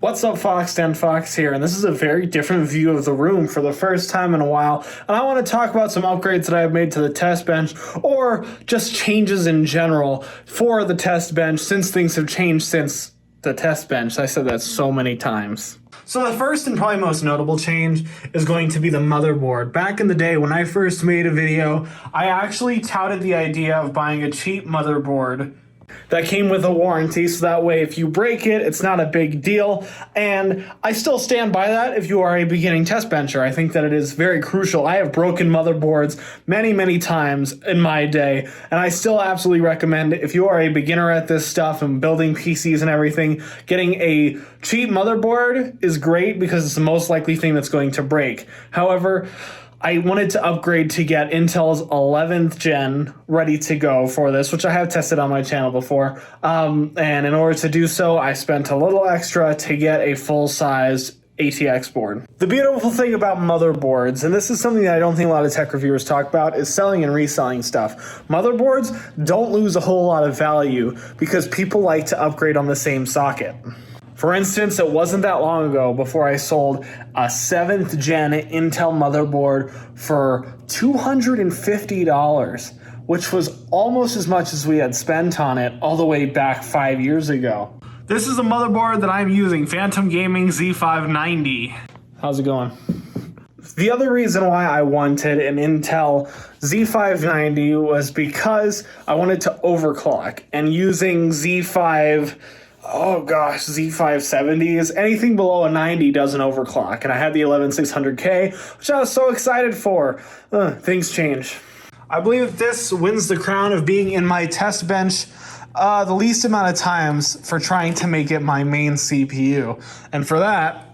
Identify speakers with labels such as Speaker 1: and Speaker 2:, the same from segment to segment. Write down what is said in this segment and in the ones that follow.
Speaker 1: What's up, Fox? Dan Fox here, and this is a very different view of the room for the first time in a while, and I want to talk about some upgrades that I have made to the test bench, or just changes in general for the test bench since things have changed since the test bench. I said that so many times. So the first and probably most notable change is going to be the motherboard. Back in the day when I first made a video, I actually touted the idea of buying a cheap motherboard that came with a warranty, so that way if you break it, it's not a big deal. And I still stand by that if you are a beginning test bencher. I think that it is very crucial. I have broken motherboards many times in my day, and I still absolutely recommend, if you are a beginner at this stuff and building PCs and everything, getting a cheap motherboard is great because it's the most likely thing that's going to break. However, I wanted to upgrade to get Intel's 11th gen ready to go for this, which I have tested on my channel before. And in order to do so, I spent a little extra to get a full-size ATX board. The beautiful thing about motherboards, and this is something that I don't think a lot of tech reviewers talk about, is selling and reselling stuff. Motherboards don't lose a whole lot of value because people like to upgrade on the same socket. For instance, it wasn't that long ago before I sold a 7th gen Intel motherboard for $250, which was almost as much as we had spent on it all the way back 5 years ago. This is a motherboard that I'm using, Phantom Gaming Z590. How's it going? The other reason why I wanted an Intel Z590 was because I wanted to overclock, and using Z570s, anything below a 90 doesn't overclock, and I had the 11600K, which I was so excited for. Things change. I believe that this wins the crown of being in my test bench the least amount of times for trying to make it my main CPU, and for that,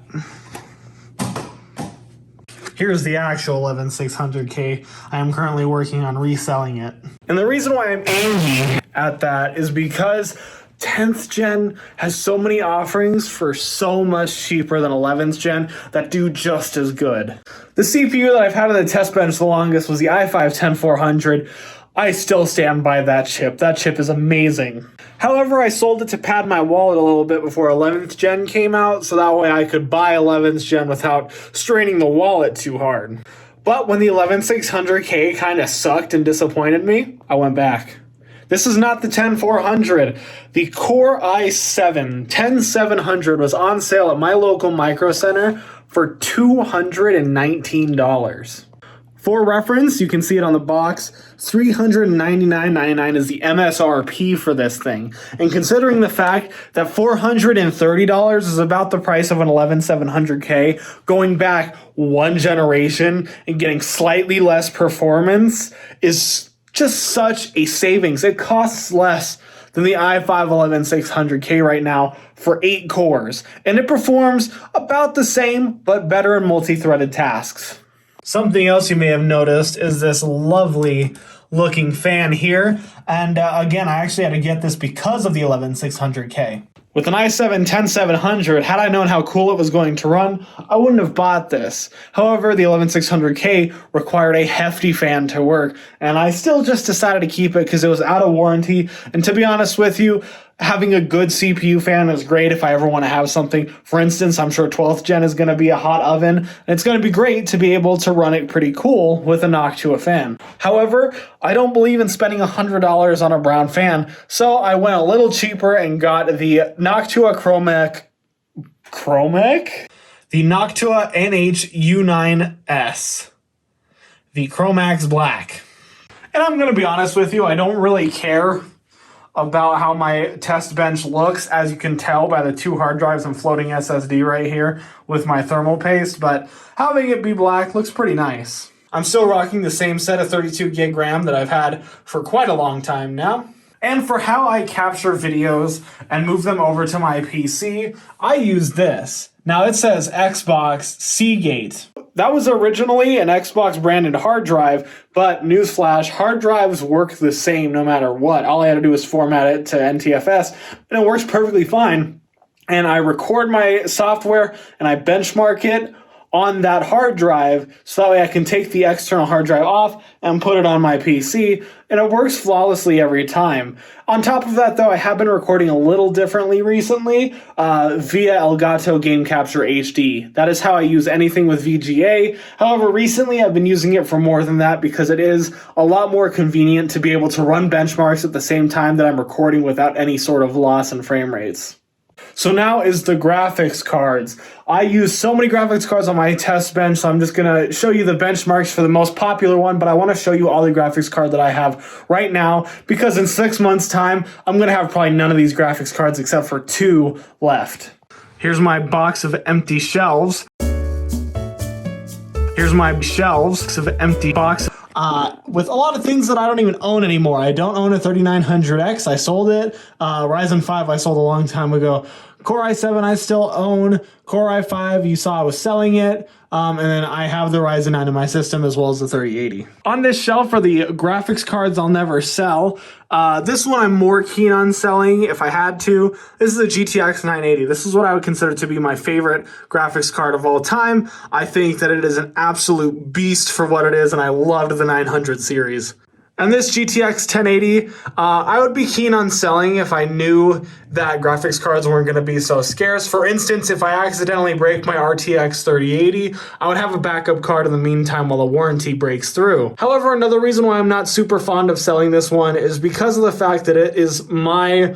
Speaker 1: here's the actual 11600K. I am currently working on reselling it. And the reason why I'm aiming at that is because 10th gen has so many offerings for so much cheaper than 11th gen that do just as good. The CPU that I've had on the test bench the longest was the i5-10400. I still stand by that chip. That chip is amazing. However, I sold it to pad my wallet a little bit before 11th gen came out, so that way I could buy 11th gen without straining the wallet too hard. But when the 11600K kind of sucked and disappointed me, I went back. This is not the 10400. The Core i7 10700 was on sale at my local Micro Center for $219. For reference, you can see it on the box, $399.99 is the MSRP for this thing. And considering the fact that $430 is about the price of an 11700K, going back one generation and getting slightly less performance is just such a savings. It costs less than the i5-11600K right now for 8 cores, and it performs about the same but better in multi-threaded tasks. Something else you may have noticed is this lovely looking fan here, and again, I actually had to get this because of the 11600K. With an i7 10700, had I known how cool it was going to run, I wouldn't have bought this. However, the 11600K required a hefty fan to work, and I still just decided to keep it because it was out of warranty. And to be honest with you, having a good CPU fan is great if I ever want to have something. For instance, I'm sure 12th gen is going to be a hot oven, and it's going to be great to be able to run it pretty cool with a Noctua fan. However, I don't believe in spending $100 on a brown fan, so I went a little cheaper and got the Noctua The Noctua NH-U9S. The Chromax Black. And I'm going to be honest with you, I don't really care about how my test bench looks, as you can tell by the 2 hard drives and floating SSD right here with my thermal paste, but having it be black looks pretty nice. I'm still rocking the same set of 32 gig RAM that I've had for quite a long time now. And for how I capture videos and move them over to my PC, I use this. Now it says Xbox Seagate. That was originally an Xbox branded hard drive, but newsflash, hard drives work the same no matter what. All I had to do was format it to NTFS, and it works perfectly fine. And I record my software, and I benchmark it on that hard drive, so that way I can take the external hard drive off and put it on my PC, and it works flawlessly every time. On top of that, though, I have been recording a little differently recently via Elgato Game Capture HD. That is how I use anything with VGA. However, recently I've been using it for more than that because it is a lot more convenient to be able to run benchmarks at the same time that I'm recording without any sort of loss in frame rates. So now is the graphics cards. I use so many graphics cards on my test bench, so I'm just going to show you the benchmarks for the most popular one, but I want to show you all the graphics cards that I have right now, because in 6 months' time, I'm going to have probably none of these graphics cards except for 2 left. Here's my box of empty shelves. Here's my shelves of empty boxes. With a lot of things that I don't even own anymore. I don't own a 3900X. I sold it. Ryzen 5 I sold a long time ago. Core i7 I still own. Core i5, you saw I was selling it. And then I have the Ryzen 9 in my system as well as the 3080. On this shelf are the graphics cards I'll never sell. This one I'm more keen on selling if I had to. This is a GTX 980. This is what I would consider to be my favorite graphics card of all time. I think that it is an absolute beast for what it is, and I loved the 900 series. And this GTX 1080, I would be keen on selling if I knew that graphics cards weren't going to be so scarce. For instance, if I accidentally break my RTX 3080, I would have a backup card in the meantime while the warranty breaks through. However, another reason why I'm not super fond of selling this one is because of the fact that it is my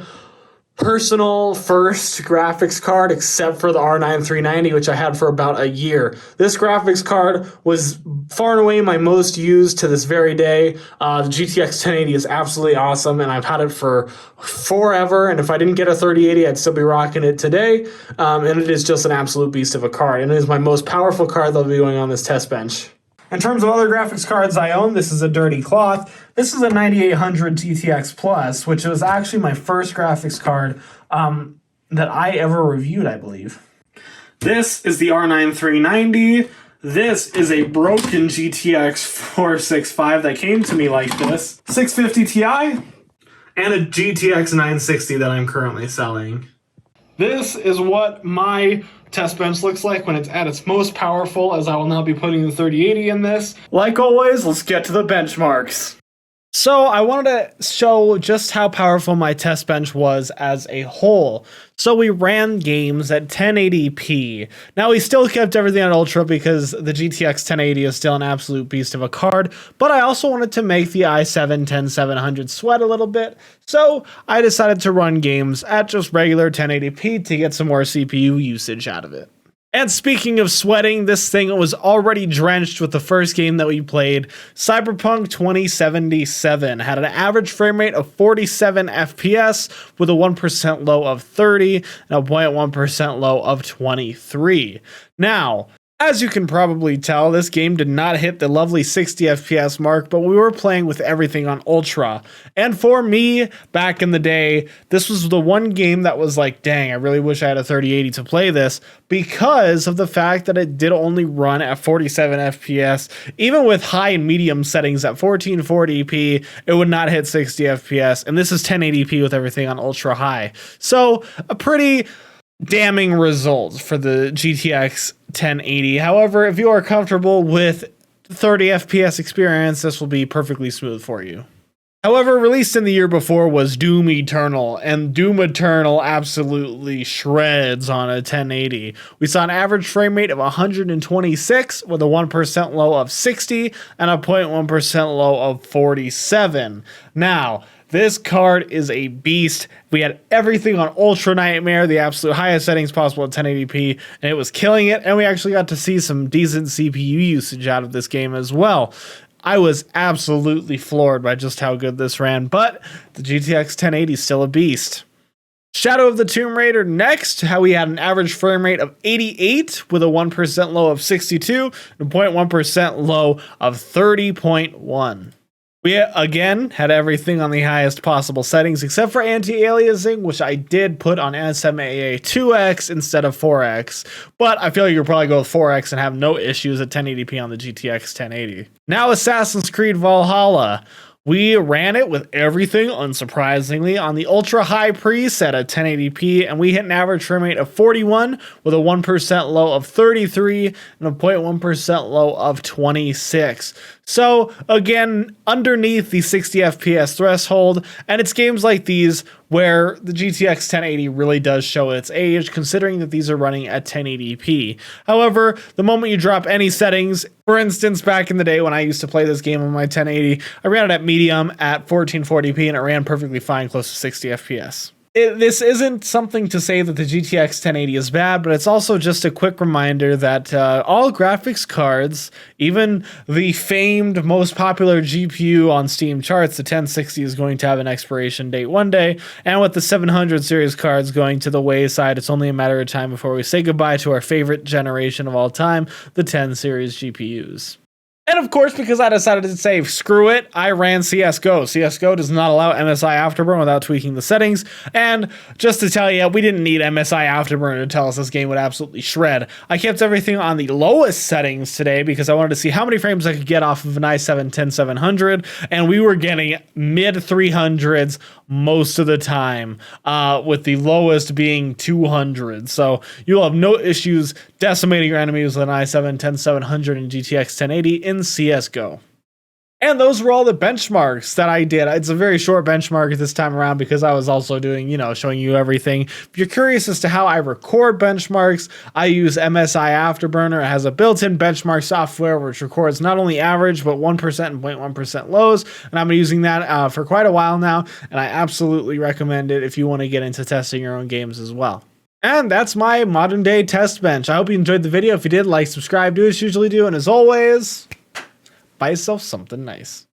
Speaker 1: personal first graphics card, except for the R9 390, which I had for about a year. This graphics card was far and away my most used to this very day. The GTX 1080 is absolutely awesome, and I've had it for forever, and if I didn't get a 3080, I'd still be rocking it today, and it is just an absolute beast of a card, and it is my most powerful card that'll be going on this test bench. In terms of other graphics cards I own, this is a dirty cloth. This is a 9800 GTX Plus, which was actually my first graphics card that I ever reviewed, I believe. This is the R9 390. This is a broken GTX 465 that came to me like this. 650 Ti and a GTX 960 that I'm currently selling. This is what my test bench looks like when it's at its most powerful, as I will now be putting the 3080 in this. Like always, let's get to the benchmarks. So I wanted to show just how powerful my test bench was as a whole. So we ran games at 1080p. Now we still kept everything on Ultra because the GTX 1080 is still an absolute beast of a card, but I also wanted to make the i7 10700 sweat a little bit. So I decided to run games at just regular 1080p to get some more CPU usage out of it. And speaking of sweating, this thing was already drenched with the first game that we played. Cyberpunk 2077 had an average frame rate of 47 FPS with a 1% low of 30 and a 0.1% low of 23. Now, as you can probably tell, this game did not hit the lovely 60 FPS mark, but we were playing with everything on Ultra. And for me, back in the day, this was the one game that was like, dang, I really wish I had a 3080 to play this, because of the fact that it did only run at 47 FPS. Even with high and medium settings at 1440p, it would not hit 60 FPS. And this is 1080p with everything on Ultra High. So a pretty damning results for the GTX 1080. However, if you are comfortable with 30 FPS experience, this will be perfectly smooth for you. However, released in the year before was Doom Eternal, and Doom Eternal absolutely shreds on a 1080. We saw an average frame rate of 126 with a 1% low of 60 and a 0.1% low of 47. Now, this card is a beast. We had everything on Ultra Nightmare, the absolute highest settings possible at 1080p, and it was killing it, and we actually got to see some decent CPU usage out of this game as well. I was absolutely floored by just how good this ran, but the GTX 1080 is still a beast. Shadow of the Tomb Raider next, how we had an average frame rate of 88 with a 1% low of 62 and a 0.1% low of 30.1. We again had everything on the highest possible settings except for anti-aliasing, which I did put on SMAA 2X instead of 4X, but I feel like you'll probably go with 4X and have no issues at 1080p on the GTX 1080. Now Assassin's Creed Valhalla. We ran it with everything, unsurprisingly, on the ultra high preset at 1080p, and we hit an average frame rate of 41 with a 1% low of 33 and a 0.1% low of 26. So again, underneath the 60 FPS threshold, and it's games like these where the GTX 1080 really does show its age, considering that these are running at 1080p. However, the moment you drop any settings, for instance, back in the day when I used to play this game on my 1080, I ran it at medium at 1440p and it ran perfectly fine, close to 60 FPS. This isn't something to say that the GTX 1080 is bad, but it's also just a quick reminder that all graphics cards, even the famed most popular GPU on Steam charts, the 1060 is going to have an expiration date one day, and with the 700 series cards going to the wayside, it's only a matter of time before we say goodbye to our favorite generation of all time, the 10 series GPUs. And of course, because I decided to say screw it, I ran CSGO. CSGO does not allow MSI Afterburn without tweaking the settings. And just to tell you, we didn't need MSI Afterburn to tell us this game would absolutely shred. I kept everything on the lowest settings today because I wanted to see how many frames I could get off of an i7-10700. And we were getting mid 300s most of the time, with the lowest being 200. So you'll have no issues decimating your enemies with an i7-10700 and GTX 1080 in CSGO. And those were all the benchmarks that I did. It's a very short benchmark this time around because I was also doing, showing you everything. If you're curious as to how I record benchmarks, I use MSI Afterburner. It has a built-in benchmark software which records not only average, but 1% and 0.1% lows. And I've been using that for quite a while now, and I absolutely recommend it if you want to get into testing your own games as well. And that's my modern day test bench. I hope you enjoyed the video. If you did, like, subscribe, do as you usually do. And as always, buy yourself something nice.